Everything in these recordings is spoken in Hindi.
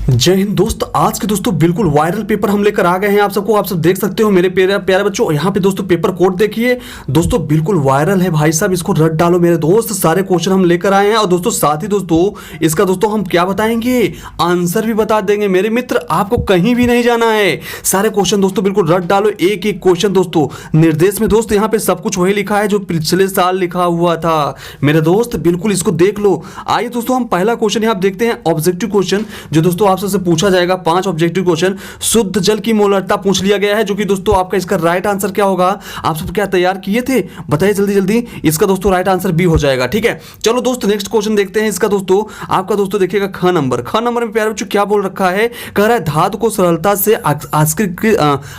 जय हिंद दोस्त। आज के दोस्तों बिल्कुल वायरल पेपर हम लेकर आ गए हैं आप सबको। आप सब देख सकते हो मेरे प्यारे प्यारे बच्चों। यहाँ पे दोस्तों पेपर कोड देखिए दोस्तों, बिल्कुल वायरल है भाई साहब, इसको रट डालो मेरे दोस्त। सारे क्वेश्चन हम लेकर आए हैं और दोस्तों साथ ही दोस्तों इसका दोस्तों हम क्या बताएंगे, आंसर भी बता देंगे मेरे मित्र। आपको कहीं भी नहीं जाना है, सारे क्वेश्चन दोस्तों बिल्कुल रट डालो, एक एक क्वेश्चन दोस्तों। निर्देश में दोस्त यहाँ पे सब कुछ वही लिखा है जो पिछले साल लिखा हुआ था मेरे दोस्त, बिल्कुल इसको देख लो। आइए दोस्तों हम पहला क्वेश्चन यहाँ देखते हैं, ऑब्जेक्टिव क्वेश्चन जो दोस्तों आपसे पूछा जाएगा। 5 ऑब्जेक्टिव क्वेश्चन। शुद्ध जल की मोलरता पूछ लिया गया है, जो कि दोस्तों आपका इसका राइट आंसर क्या होगा। आप सब क्या तैयार किए थे बताइए जल्दी जल्दी। इसका दोस्तों राइट आंसर बी हो जाएगा, ठीक है। चलो दोस्त नेक्स्ट क्वेश्चन देखते हैं। इसका दोस्तों आपका दोस्तों देखिएगा ख नंबर। ख नंबर में प्यारे बच्चों क्या बोल रखा है, कह रहा है धातु को सरलता से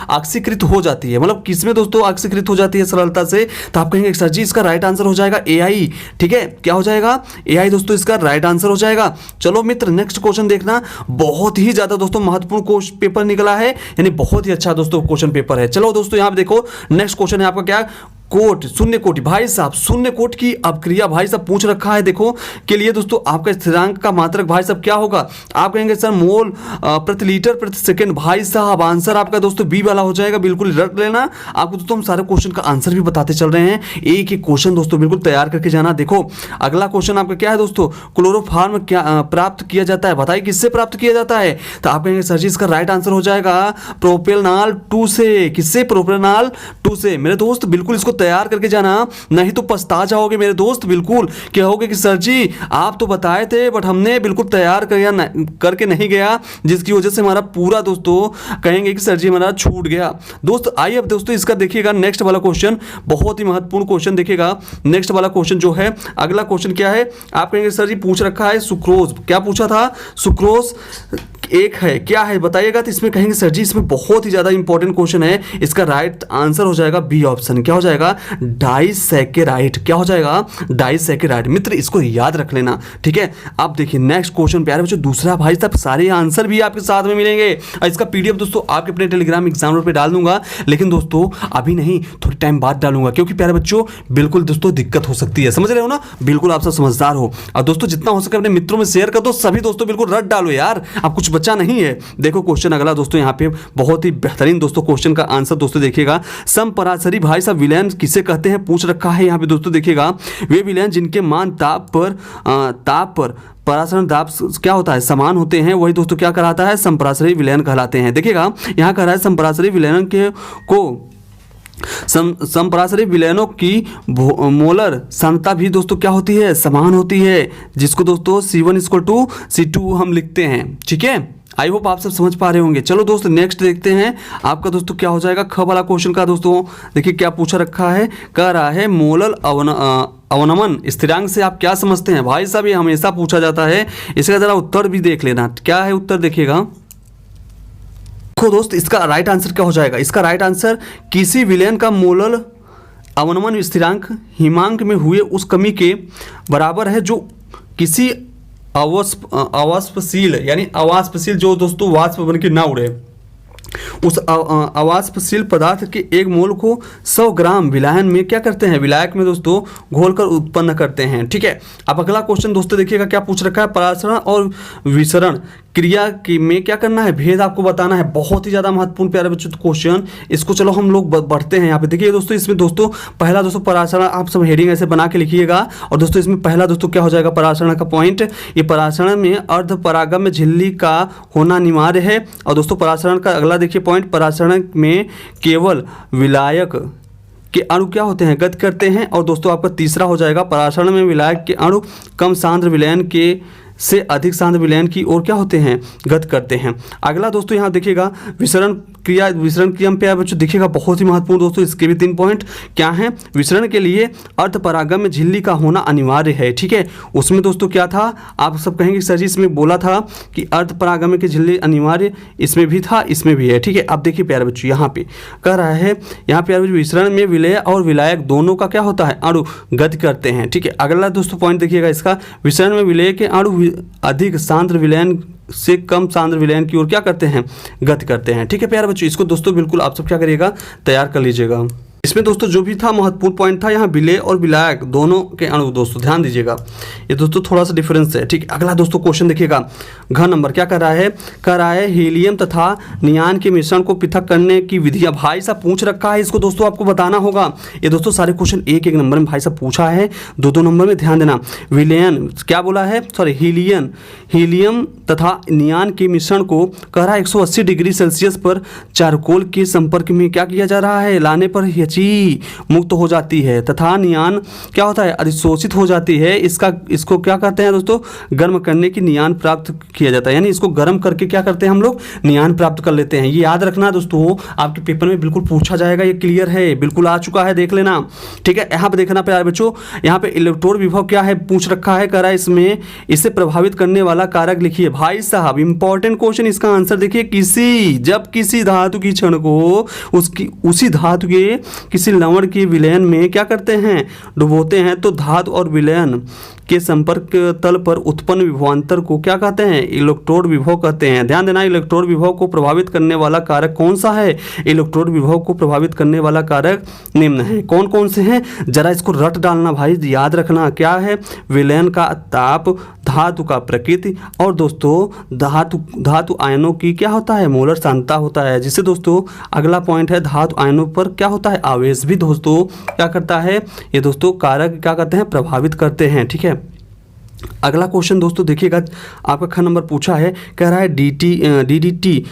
ऑक्सीकृत हो जाती है। मतलब किसमें दोस्तों ऑक्सीकृत हो जाती है सरलता से, तो आप कहेंगे सर जी इसका राइट आंसर हो जाएगा एआई, ठीक है। क्या हो जाएगा, एआई दोस्तों इसका राइट आंसर हो जाएगा। चलो मित्र नेक्स्ट क्वेश्चन देखना, बहुत ही ज्यादा दोस्तों महत्वपूर्ण क्वेश्चन पेपर निकला है, यानी बहुत ही अच्छा दोस्तों क्वेश्चन पेपर है। चलो दोस्तों यहां पे देखो नेक्स्ट क्वेश्चन है आपका क्या, कोट शून्य कोटि। भाई साहब शून्य कोट की अपक्रिया भाई साहब पूछ रखा है, देखो के लिए दोस्तों आपका स्थिरांक का मात्रक भाई साहब क्या होगा। आप कहेंगे सर मोल प्रति लीटर प्रति सेकंड। भाई साहब आंसर आपका दोस्तों बी वाला हो जाएगा, बिल्कुल रट लेना। आपको दोस्तों हम सारे क्वेश्चन का आंसर भी बताते चल रहे हैं, एक एक क्वेश्चन दोस्तों बिल्कुल तैयार करके जाना। देखो अगला क्वेश्चन आपका क्या है दोस्तों, क्लोरोफॉर्म क्या प्राप्त किया जाता है, बताइए किससे प्राप्त किया जाता है। तो आप कहेंगे सर जी इसका राइट आंसर हो जाएगा प्रोपेनॉल 2 से। किससे, प्रोपेनॉल 2 से। मेरे दोस्त बिल्कुल इसको तैयार करके जाना, नहीं तो पछता जाओगे मेरे दोस्त। बिल्कुल कहोगे कि सर जी आप तो बताए थे बट हमने बिल्कुल तैयार करके नहीं गया, जिसकी वजह से हमारा पूरा दोस्तों कहेंगे कि सर जी हमारा छूट गया। दोस्त आइए अब दोस्तों इसका देखिएगा नेक्स्ट वाला क्वेश्चन, बहुत ही महत्वपूर्ण क्वेश्चन देखिएगा। नेक्स्ट वाला क्वेश्चन जो है, अगला क्वेश्चन क्या है, आप कहेंगे सर जी पूछ रखा है सुक्रोज। क्या पूछा था, सुक्रोज एक है, क्या है बताइएगा। तो इसमें कहेंगे सर जी इसमें बहुत ही ज्यादा इंपॉर्टेंट क्वेश्चन है, इसका राइट आंसर हो जाएगा बी ऑप्शन। क्या हो जाएगा, डाइसैकेराइड। क्या हो जाएगा, डाइसैकेराइड। मित्र इसको याद रख लेना, ठीक है। अब देखिए नेक्स्ट क्वेश्चन प्यारे बच्चों दूसरा, भाई साहब सारे आंसर भी आपके साथ में मिलेंगे। इसका पीडीएफ दोस्तों आपके अपने टेलीग्राम एग्जाम पे डाल दूंगा, लेकिन दोस्तों अभी नहीं, थोड़ी टाइम बाद डालूंगा, क्योंकि प्यारे बच्चों बिल्कुल दोस्तों दिक्कत हो सकती है, समझ रहे हो ना। बिल्कुल आप सब समझदार हो, और दोस्तों जितना हो सके अपने मित्रों में शेयर कर दो, सभी दोस्तों बिल्कुल रट डालो यार, अब कुछ बचा नहीं है। देखो क्वेश्चन अगला दोस्तों यहाँ पे बहुत ही बेहतरीन दोस्तों क्वेश्चन का आंसर दोस्तों देखिएगा। समपराशरी भाई साहब विलयन किसे कहते हैं पूछ रखा है यहाँ पे दोस्तों देखिएगा। वे विलयन जिनके मान ताप पर परासरण दाब क्या होता है, समान होते हैं, वही दोस्तों क्या कहलाता है, समपराशरी विलयन कहलाते हैं। देखिएगा यहाँ कह रहा है समपराशरी विलयन को समपराशरी विलयनों की मोलर सांद्रता भी दोस्तों क्या होती है, समान होती है, जिसको दोस्तों C1:C2 हम लिखते हैं, ठीक है। आई होप आप सब समझ पा रहे होंगे। चलो दोस्त नेक्स्ट देखते हैं आपका दोस्तों क्या हो जाएगा। ख वाला क्वेश्चन का दोस्तों देखिए क्या पूछा रखा है, कह रहा है मोलर अवनमन स्थिरांक से आप क्या समझते हैं। भाई साहब ये हमेशा पूछा जाता है, इसका जरा उत्तर भी देख लेना, क्या है उत्तर देखिएगा। देखो दोस्त इसका राइट आंसर क्या हो जाएगा, इसका राइट आंसर किसी विलयन का मोलर अवनमन स्थिरांक हिमांक में हुए उस कमी के बराबर है जो किसी अवाष्पशील, यानी अवाष्पशील जो दोस्तों वाष्प बन के ना उड़े, उस अवाष्पशील पदार्थ के एक मोल को 100 ग्राम विलायन में क्या करते हैं, विलायक में दोस्तों घोलकर उत्पन्न करते हैं, ठीक है। अब अगला क्वेश्चन दोस्तों देखिएगा क्या पूछ रखा है, परासरण और विसरण क्रिया की में क्या करना है, भेद आपको बताना है। बहुत ही ज्यादा महत्वपूर्ण प्यारे बच्चों क्वेश्चन, इसको चलो हम लोग बढ़ते हैं। यहाँ पे देखिए दोस्तों इसमें दोस्तों पहला दोस्तों परासरण, आप सब हेडिंग ऐसे बना के लिखिएगा। और दोस्तों इसमें पहला दोस्तों क्या हो जाएगा, परासरण का पॉइंट, ये परासरण में अर्ध परागम में झिल्ली का होना अनिवार्य है। और दोस्तों परासरण का अगला देखिए पॉइंट, परासरण में केवल विलायक के अणु क्या होते हैं, गति करते हैं। और दोस्तों आपका तीसरा हो जाएगा, परासरण में विलायक के अणु कम सांद्र विलयन के से अधिक सांद्र विलयन की ओर क्या होते हैं, गति करते हैं। अगला दोस्तों यहाँ देखिएगा विसरण क्रिया में प्यारे बच्चों देखिएगा बहुत ही महत्वपूर्ण दोस्तों, इसके भी 3 पॉइंट क्या हैं। विसरण के लिए अर्ध परागम में झिल्ली का होना अनिवार्य है, ठीक है। उसमें दोस्तों क्या था, आप सब कहेंगे सर जी इसमें बोला था कि अर्ध परागम की झिल्ली अनिवार्य, इसमें भी था इसमें भी है, ठीक है। अब देखिए प्यारे बच्चों यहाँ पे कह रहा है, यहाँ प्यारे बच्चों विसरण में विलय और विलायक दोनों का क्या होता है, अणु गति करते हैं, ठीक है। अगला दोस्तों पॉइंट देखिएगा इसका, विसरण में विलय के अणु अधिक सांद्र विलयन से कम सांद्र विलयन की ओर क्या करते हैं, गति करते हैं, ठीक है प्यारे बच्चों। इसको दोस्तों बिल्कुल आप सब क्या करिएगा, तैयार कर लीजिएगा। इसमें दोस्तों जो भी था महत्वपूर्ण पॉइंट था यहाँ विलेय और विलायक दोनों के अणु, दोस्तों ध्यान दीजिएगा, ये दोस्तों थोड़ा सा डिफरेंस है। ठीक, अगला दोस्तों क्वेश्चन देखिएगा, घ नंबर क्या कर रहा है हीलियम तथा नियान के मिश्रण को पृथक करने की विधियां। भाई साहब पूछ रखा है, इसको दोस्तों आपको बताना होगा। ये दोस्तों सारे क्वेश्चन एक एक नंबर में भाई साहब पूछा है, दो दो नंबर में, ध्यान देना। विलयन क्या बोला है, सॉरी हीलियम तथा नियान के मिश्रण को कह रहा है 180 डिग्री सेल्सियस पर चारकोल के संपर्क में क्या किया जा रहा है, लाने पर मुक्त हो जाती है तथा नियान क्या होता है, अधिशोषित हो जाती है। इसको क्या कहते हैं दोस्तों, गर्म करने की नियान प्राप्त किया जाता है, यानी इसको गर्म करके क्या करते हैं हम लोग, नियान प्राप्त कर लेते हैं। ये याद रखना दोस्तों, आपके पेपर में बिल्कुल पूछा जाएगा, ये क्लियर है, बिल्कुल आ चुका है, देख लेना। ठीक है, यहाँ पे देखना प्यारे बच्चों, यहाँ पे इलेक्ट्रोड विभव क्या है पूछ रखा है, कह रहा है इसमें इसे प्रभावित करने वाला कारक लिखिए। भाई साहब इंपॉर्टेंट क्वेश्चन, इसका आंसर देखिए, जब किसी धातु की क्षण को उसी धातु के किसी लवण के विलयन में क्या करते हैं, डुबोते हैं, तो धातु और विलयन के संपर्क तल पर उत्पन्न विभवांतर को क्या कहते हैं, इलेक्ट्रोड विभव कहते हैं। ध्यान देना, इलेक्ट्रोड विभव को प्रभावित करने वाला कारक कौन सा है, इलेक्ट्रोड विभव को प्रभावित करने वाला कारक निम्न है। कौन कौन से हैं, जरा इसको रट डालना भाई, याद रखना क्या है, विलयन का ताप, धातु का प्रकृति, और दोस्तों धातु आयनों की क्या होता है, मोलर सांद्रता होता है, जिससे दोस्तों अगला पॉइंट है, धातु आयनों पर क्या होता है, आवेश भी दोस्तों क्या करता है, ये दोस्तों कारक क्या करते हैं, प्रभावित करते हैं। ठीक है, अगला क्वेश्चन दोस्तों देखिएगा, आपका ख नंबर पूछा है, कह रहा है डीडीटी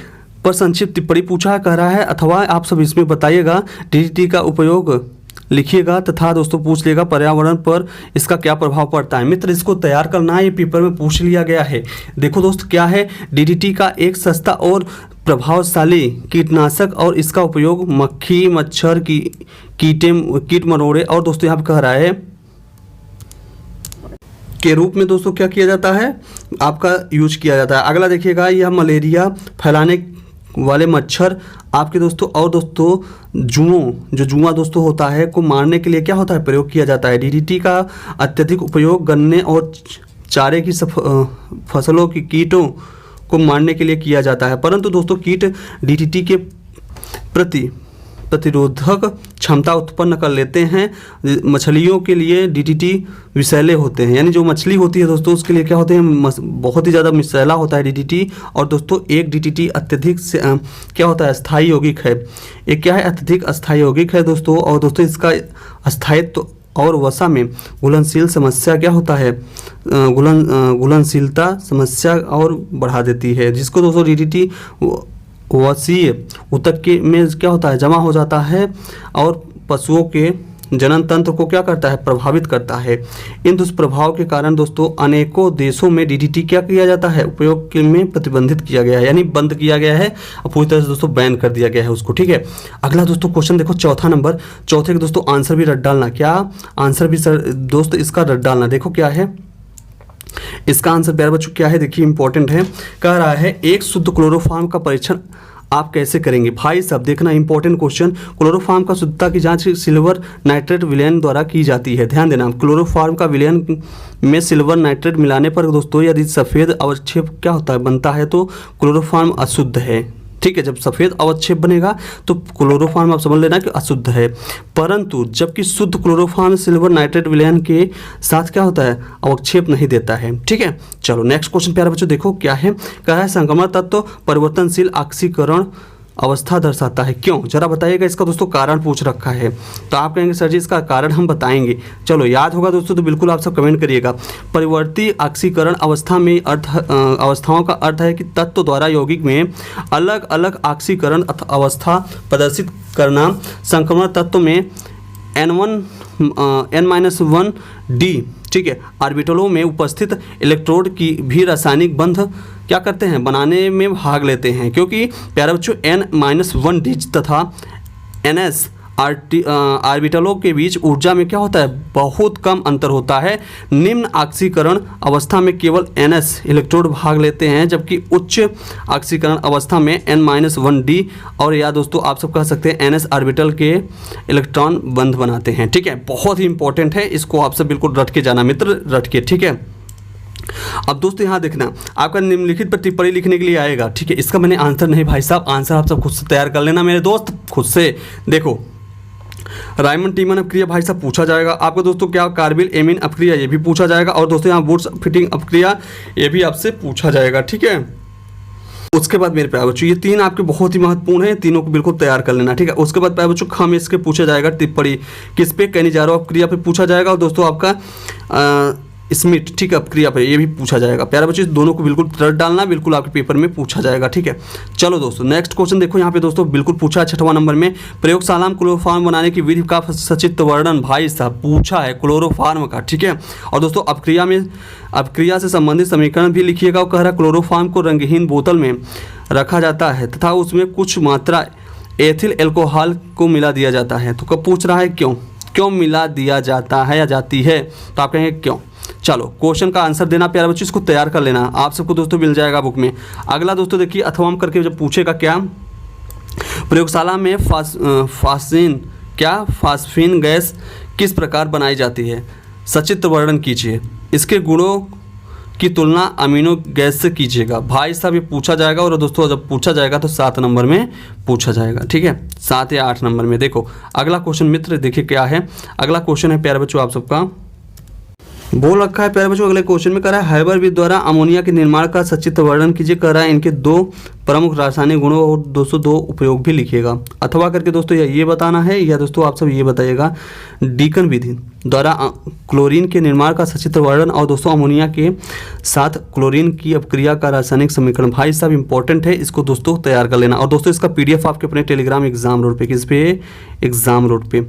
पर संक्षिप्त टिप्पणी पूछा है, कह रहा है अथवा आप सब इसमें बताइएगा डीडीटी का उपयोग लिखिएगा तथा दोस्तों पूछ लेगा पर्यावरण पर इसका क्या प्रभाव पड़ता है। मित्र इसको तैयार करना है, ये पेपर में पूछ लिया गया है। देखो दोस्त क्या है, डीडीटी का एक सस्ता और प्रभावशाली कीटनाशक और इसका उपयोग मक्खी, मच्छर की कीट मरोड़े और दोस्तों यहाँ पे कह रहा है के रूप में दोस्तों क्या किया जाता है, आपका यूज किया जाता है। अगला देखिएगा, यह मलेरिया फैलाने वाले मच्छर आपके दोस्तों और दोस्तों जुआ दोस्तों होता है को मारने के लिए क्या होता है, प्रयोग किया जाता है। डीडीटी का अत्यधिक उपयोग गन्ने और चारे की फसलों की कीटों को मारने के लिए किया जाता है, परंतु दोस्तों कीट डीडीटी के प्रतिरोधक क्षमता उत्पन्न कर लेते हैं। मछलियों के लिए डीडीटी विषैले होते हैं, यानी जो मछली होती है दोस्तों उसके लिए क्या होते हैं, बहुत ही ज़्यादा विषैला होता है डीडीटी। और दोस्तों एक डीडीटी अत्यधिक से क्या होता है, अस्थायी यौगिक है। एक क्या है, अत्यधिक अस्थायी यौगिक है दोस्तों। और दोस्तों इसका अस्थायित्व और वसा में घुलनशील समस्या क्या होता है, घुलनशीलता समस्या और बढ़ा देती है, जिसको दोस्तों डीडीटी वसीय ऊतक के में क्या होता है, जमा हो जाता है और पशुओं के जनन तंत्र को क्या करता है, प्रभावित करता है। इन दुष्प्रभाव के कारण दोस्तों अनेकों देशों में डीडीटी क्या किया जाता है, उपयोग में प्रतिबंधित किया गया है, यानी बंद किया गया है और पूरी तरह से दोस्तों बैन कर दिया गया है उसको। ठीक है, अगला दोस्तों क्वेश्चन देखो, चौथा नंबर, चौथे के दोस्तों आंसर भी रट डालना। क्या आंसर भी सर दोस्तों इसका रट डालना, देखो क्या है इसका आंसर प्यारे बच्चों, क्या है देखिए, इंपॉर्टेंट है। कह रहा है एक शुद्ध क्लोरोफॉर्म का परीक्षण आप कैसे करेंगे। भाई सब देखना, इंपॉर्टेंट क्वेश्चन। क्लोरोफॉर्म का शुद्धता की जांच सिल्वर नाइट्रेट विलयन द्वारा की जाती है। ध्यान देना, क्लोरोफॉर्म का विलयन में सिल्वर नाइट्रेट मिलाने पर दोस्तों यदि सफ़ेद अवक्षेप क्या होता है, बनता है, तो क्लोरोफॉर्म अशुद्ध है। ठीक है, जब सफ़ेद अवक्षेप बनेगा तो क्लोरोफॉर्म आप समझ लेना कि अशुद्ध है, परंतु जबकि शुद्ध क्लोरोफॉर्म सिल्वर नाइट्रेट विलयन के साथ क्या होता है, अवक्षेप नहीं देता है। ठीक है, चलो नेक्स्ट क्वेश्चन प्यारे बच्चों देखो क्या है, क्या है, संक्रमण तत्व परिवर्तनशील ऑक्सीकरण अवस्था दर्शाता है, क्यों, जरा बताइएगा। इसका दोस्तों कारण पूछ रखा है, तो आप कहेंगे सर जी इसका कारण हम बताएंगे। चलो याद होगा दोस्तों तो बिल्कुल आप सब कमेंट करिएगा। परिवर्ती ऑक्सीकरण अवस्था में अवस्थाओं का अर्थ है कि तत्व द्वारा यौगिक में अलग अलग ऑक्सीकरण अवस्था प्रदर्शित करना। संक्रमण तत्व में N-1D ठीक है ऑर्बिटलों में उपस्थित इलेक्ट्रोड की भी रासायनिक बंध क्या करते हैं, बनाने में भाग लेते हैं, क्योंकि प्यारे बच्चों N-1D तथा NS ऑर्बिटलों के बीच ऊर्जा में क्या होता है, बहुत कम अंतर होता है। निम्न ऑक्सीकरण अवस्था में केवल NS इलेक्ट्रोड भाग लेते हैं, जबकि उच्च ऑक्सीकरण अवस्था में N-1D और या दोस्तों आप सब कह सकते हैं NS ऑर्बिटल के इलेक्ट्रॉन बंध बनाते हैं। ठीक है, बहुत ही इंपॉर्टेंट है, इसको आप सब बिल्कुल रट के जाना मित्र, रट के। ठीक है, अब दोस्तों यहाँ देखना, आपका निम्नलिखित पर टिप्पणी लिखने के लिए आएगा। ठीक है, इसका मैंने आंसर नहीं भाई साहब, आंसर आप सब खुद से तैयार कर लेना मेरे दोस्त, खुद से। देखो रायमंड टीमन अपक्रिया भाई साहब पूछा जाएगा आपको दोस्तों। क्या कारबिल एमीन अपक्रिया, ये भी पूछा जाएगा। और दोस्तों यहाँ वुड्स फिटिंग अपक्रिया, ये भी आपसे पूछा जाएगा, ठीक है। उसके बाद मेरे प्यारे बच्चों ये तीन आपके बहुत ही महत्वपूर्ण है, तीनों को बिल्कुल तैयार कर लेना, ठीक है। उसके बाद प्यारे बच्चों खम इसके पूछा जाएगा टिप्पणी किस पे, कैनिजारो अपक्रिया पे पूछा जाएगा। और दोस्तों आपका स्मिट, ठीक है, अपक्रिया पे, ये भी पूछा जाएगा। प्यारे बच्चों इस दोनों को बिल्कुल रट डालना, बिल्कुल आपके पेपर में पूछा जाएगा, ठीक है। चलो दोस्तों नेक्स्ट क्वेश्चन देखो यहाँ पे दोस्तों बिल्कुल पूछा है 6वां नंबर में, प्रयोगशाला में क्लोरोफार्म बनाने की विधि का सचित्र वर्णन भाई साहब पूछा है क्लोरोफार्म का, ठीक है। और दोस्तों अपक्रिया से संबंधित समीकरण भी लिखिएगा। और कह रहा है क्लोरोफार्म को रंगहीन बोतल में रखा जाता है तथा उसमें कुछ मात्रा एथिल एल्कोहल को मिला दिया जाता है। तो कब पूछ रहा है क्यों मिला दिया जाता है या जाती है, तो आप कहेंगे क्यों। चलो क्वेश्चन का आंसर देना प्यारे बच्चों, इसको तैयार कर लेना, आप सबको दोस्तों मिल जाएगा बुक में। अगला दोस्तों देखिए अथवा करके जब पूछेगा क्या, प्रयोगशाला में फास्फीन गैस किस प्रकार बनाई जाती है, सचित्र वर्णन कीजिए। इसके गुणों की तुलना अमीनो गैस से कीजिएगा। भाई साहब ये पूछा जाएगा। और दोस्तों जब पूछा जाएगा तो 7 नंबर में पूछा जाएगा, ठीक है, 7 या 8 नंबर में। देखो अगला क्वेश्चन मित्र देखिए क्या है। अगला क्वेश्चन है प्यारे बच्चों आप सबका बोल रखा है प्यारे बच्चों, अगले क्वेश्चन में कह रहा है हैबरविद द्वारा अमोनिया के निर्माण का सचित्र वर्णन कीजिए। कह रहा है इनके 2 प्रमुख रासायनिक गुणों और 202 उपयोग भी लिखिएगा। अथवा करके दोस्तों ये बताना है, या दोस्तों आप सब ये बताइएगा डीकन विधि द्वारा क्लोरीन के निर्माण का सचित्र वर्णन। और दोस्तों अमोनिया के साथ क्लोरीन की अपक्रिया का रासायनिक समीकरण भाई साहब इंपॉर्टेंट है, इसको दोस्तों तैयार कर लेना। और दोस्तों इसका PDF आपके अपने टेलीग्राम एग्जाम रोड पे, किस पे, एग्जाम रोड पे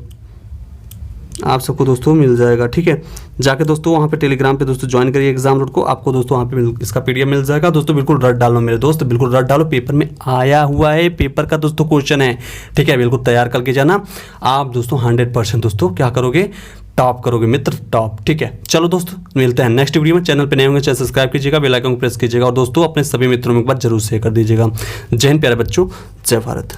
आप सबको दोस्तों मिल जाएगा, ठीक है। जाके दोस्तों वहाँ पे टेलीग्राम पे दोस्तों ज्वाइन करिए एग्जाम रोड को, आपको दोस्तों वहाँ पे इसका PDF मिल जाएगा। दोस्तों बिल्कुल रट डालो मेरे दोस्त, बिल्कुल रट डालो, पेपर में आया हुआ है, पेपर का दोस्तों क्वेश्चन है, ठीक है। बिल्कुल तैयार करके जाना आप दोस्तों, 100% दोस्तों क्या करोगे, टॉप करोगे मित्र, टॉप, ठीक है। चलो दोस्तों मिलते हैं नेक्स्ट वीडियो में। चैनल पे नए होंगे चैनल सब्सक्राइब कीजिएगा, बेल आइकन को प्रेस कीजिएगा। और दोस्तों अपने सभी मित्रों में एक बार जरूर शेयर कर दीजिएगा। जय हिंद प्यारे बच्चों, जय भारत।